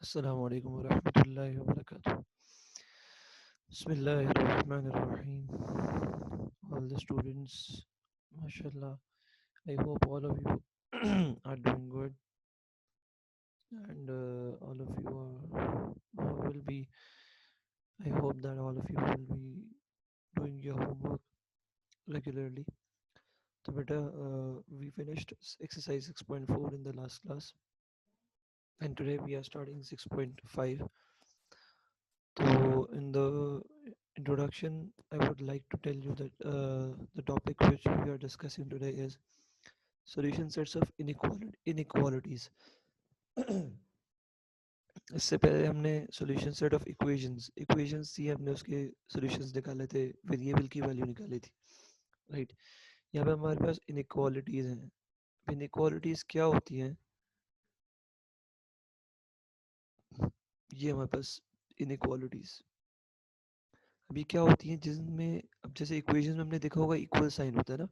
Assalamu alaikum wa rahmatullahi wa barakatuh. Bismillahirrahmanirrahim. All the students, mashallah, I hope all of you are doing good and all of you will be, I hope that all of you will be doing your homework regularly. So, beta, we finished exercise 6.4 in the last class and today we are starting 6.5. So, in the introduction, I would like to tell you that the topic which we are discussing today is solution sets of inequalities. इससे पहले हमने solution set of equations थी, हमने उसके solutions निकाले थे, variable की value निकाली थी, राइट? यहाँ पे हमारे पास inequalities हैं. inequalities क्या होती हैं? ये हमारे पास inequalities. अभी क्या होती हैं जिसमें अब जैसे इक्वेशन में हमने देखा होगा इक्वल साइन होता है ना,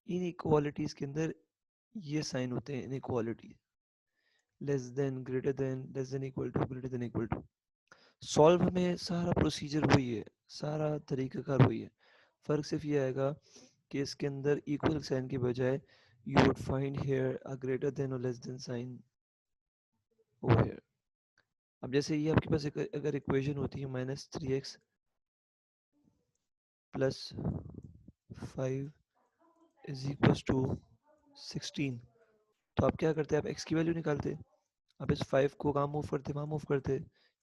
इन इक्वालिटीज के अंदर ये साइन होते हैं inequality, less than, greater than, less than equal to, greater than equal to. Solve में सारा प्रोसीजर वही है, सारा तरीकाकार वही है. फर्क सिर्फ ये आएगा कि इसके अंदर इक्वल साइन के बजाय you would find here a greater than और less than sign over here. अब जैसे ये आपके पास अगर इक्वेशन होती है -3x plus 5 is equal to 16, तो आप क्या करते हैं, आप x की वैल्यू निकालते हैं, आप इस 5 को कहाँ मूव करते, वहाँ मूव करते,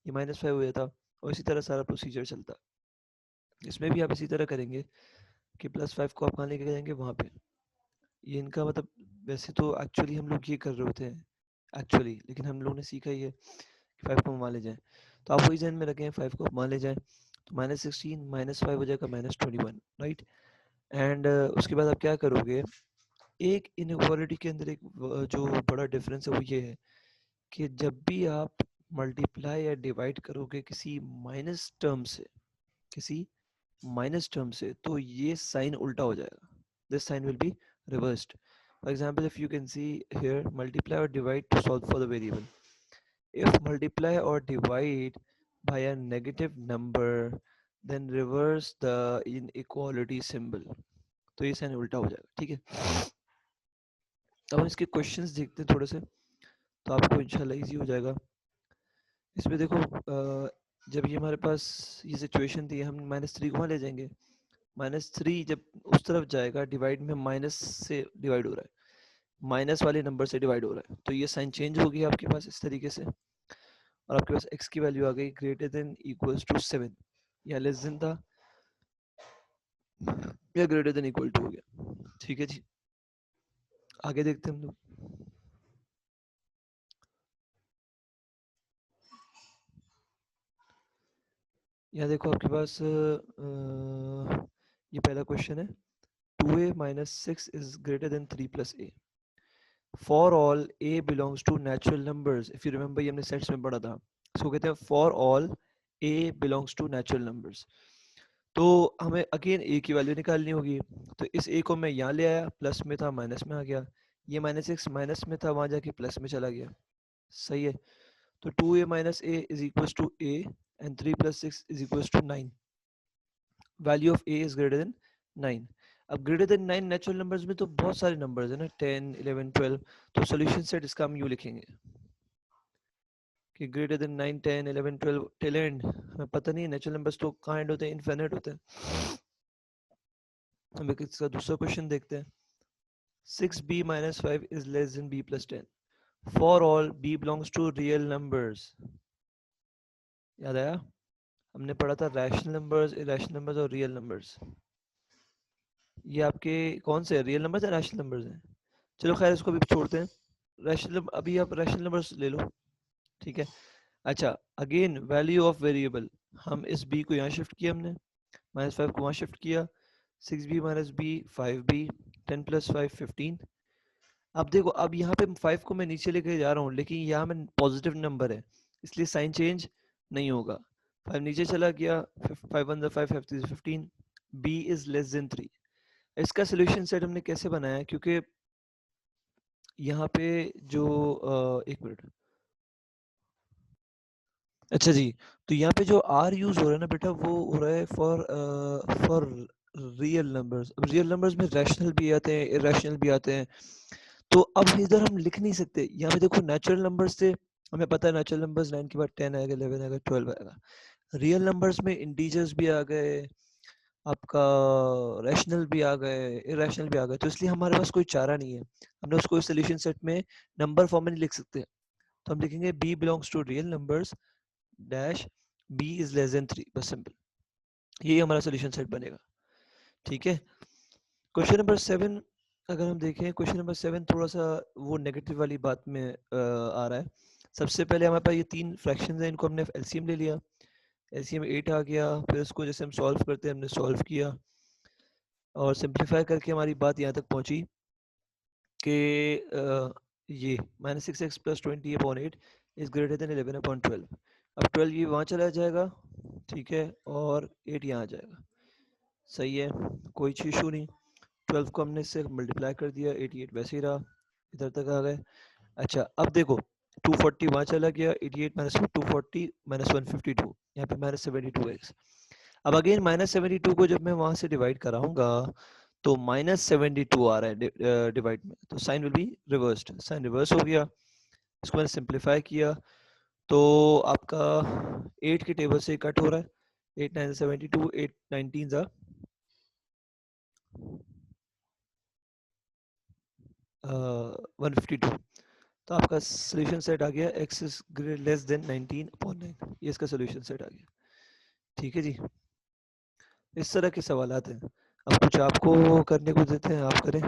ये -5 हो जाता और इसी तरह सारा प्रोसीजर चलता. इसमें भी आप इसी तरह करेंगे कि +5 को आप कहाँ लेके जाएंगे, वहाँ पे. ये इनका मतलब वैसे तो एक्चुअली हम लोग ये कर रहे होते हैं एक्चुअली, लेकिन हम लोगों ने सीखा ही है कि 5 को वहाँ ले जाएं, तो आप वही ध्यान में रखें 5 को वहाँ ले जाएं, तो -16 -5 हो जाएगा -21, राइट? एंड उसके बाद आप क्या करोगे, एक इनइक्वालिटी के अंदर एक जो बड़ा डिफरेंस है वो ये है कि जब भी आप मल्टीप्लाई या डिवाइड करोगे किसी माइनस टर्म से, किसी माइनस टर्म से, तो ये साइन उल्टा हो जाएगा. This sign will be reversed. For example, if you can see here, multiply or divide to solve for the variable. If multiply or divide by a negative number, then reverse the inequality symbol. तो ये sign उल्टा हो जाएगा, ठीक है? अब हम इसके क्वेश्चंस देखते हैं थोड़े से, तो आपको इंशाल्लाह इजी हो जाएगा. इसमें देखो, जब ये हमारे पास ये सिचुएशन थी, हम -3 को वहाँ ले जाएंगे, -3 जब उस तरफ जाएगा डिवाइड में माइनस से डिवाइड हो रहा है, माइनस वाले नंबर से डिवाइड हो रहा है, तो ये साइन चेंज हो गया आपके पास इस तरीके से, और आपके पास x की वैल्यू आ गई ग्रेटर देन इक्वल्स टू 7, या लेस देन था या ग्रेटर देन इक्वल टू हो गया. ठीक है जी, आगे देखते हैं हम लोग. यहाँ देखो आपके पास ये पहला क्वेश्चन है, 2a minus 6 is greater than 3 plus a. For all a belongs to natural numbers. If you remember, ये हमने सेट्स में पढ़ा था, इसको कहते हैं for all a belongs to natural numbers. तो हमें अगेन a की वैल्यू निकालनी होगी, तो इस a को मैं यहाँ ले आया, प्लस में था माइनस में आ गया, ये -6 माइनस में था, वहाँ जाके प्लस में चला गया. सही है, तो 2a minus a is equals to a and 3 plus 6 is equals to 9. Value of a is greater than 9. अब ग्रेटर देन 9 नेचुरल नंबर्स में तो बहुत सारे नंबर्स है ना, 10 11 12, तो सॉल्यूशन सेट इसका हम यूँ लिखेंगे कि ग्रेटर देन 9 10 11 12 टिल एंड. हमें पता नहीं है, नेचुरल नंबर्स तो कहाँ एंड होते हैं, इनफिनिट होते हैं. हम एक इसका दूसरा क्वेश्चन देखते हैं. 6b minus 5 is less than b plus 10. For all b belongs to real numbers. याद आया, हमने पढ़ा था रैशनल नंबर्स, इरेशनल नंबर्स और रियल नंबर्स. ये आपके कौन से रियल नंबर्स है, रैशनल नंबर्स हैं? चलो खैर इसको भी छोड़ते हैं, रैशनल अभी आप रैशनल नंबर्स ले लो, ठीक है. अच्छा, अगेन वैल्यू ऑफ वेरिएबल, हम इस b को यहाँ शिफ्ट किया, हमने -5 को वहाँ शिफ्ट किया, 6b minus b 5b, 10 plus 5 15. अब देखो, अब यहाँ पे 5 को मैं नीचे लेके जा रहा हूँ, लेकिन यहाँ में पॉजिटिव नंबर है, इसलिए साइन चेंज नहीं होगा. 5 नीचे चला गया, 5 1 5 5 15, b इज लेस देन 3. इसका सोल्यूशन सेट हमने कैसे बनाया, क्योंकि यहाँ पे जो एक मिनट, अच्छा जी, तो यहाँ पे जो आर यूज हो रहा है ना बेटा, वो हो रहा है फॉर रियल नंबर्स। अब रियल नंबर्स में रैशनल भी आते हैं, इरेशनल भी आते हैं। तो अब इधर हम लिख नहीं सकते। यहाँ पे देखो नेचुरल नंबर्स थे, हमें पता है नेचुरल नंबर्स 9 के बाद 10 आएगा, 11 आएगा, 12 आएगा। रियल नंबर्स में इंटीजर्स भी आ गए, आपका रैशनल भी आ गए, इरेशनल भी आ गए, तो इसलिए हमारे पास कोई चारा नहीं है। हमने उसको सोल्यूशन सेट में नंबर फॉर्म में नहीं लिख सकते। तो हम लिखेंगे b belongs to real numbers dash b is less than 3, बस सिंपल। यही हमारा सोल्यूशन सेट बनेगा। ठीक है। क्वेश्चन नंबर 7 अगर हम देखें, क्वेश्चन नंबर 7 थोड़ा सा वो नेगेटिव वाली बात में आ रहा है। सबसे पहले हमारे पास ये 3 फ्रैक्शंस हैं, इनको हमने एलसीएम ले लिया, एलसीएम 8 आ गया। फिर इसको जैसे हम सॉल्व करते हैं, हमने सॉल्व किया और सिंप्लीफाई करके हमारी बात यहाँ तक पहुँची कि ये -6x + 20/8 इज ग्रेटर देन 11/12। अब 12 ये वहाँ चला जाएगा, ठीक है, और 8 यहाँ आ जाएगा। सही है, कोई इशू नहीं। 12 को हमने इससे मल्टीप्लाई कर दिया, 88 वैसे ही रहा, इधर तक आ गए। अच्छा अब देखो 240 वहाँ चला गया, 88 माइनस 240 माइनस 152, यहाँ पे -72x। अब अगेन -72 को जब मैं वहाँ से डिवाइड कराऊंगा तो -72 आ रहा है डिवाइड में, तो sign will be reversed, sign reverse हो गया। इसको मैंने सिंप्लीफाई किया तो आपका 8 के टेबल से कट हो रहा है, 8 9 72, 8 19 जा 152। तो आपका सोल्यूशन सेट आ गया x इज लेस देन 19/9, ये इसका सोल्यूशन सेट आ गया। ठीक है जी, इस तरह के सवाल हैं। अब कुछ आपको करने को देते हैं, आप करें।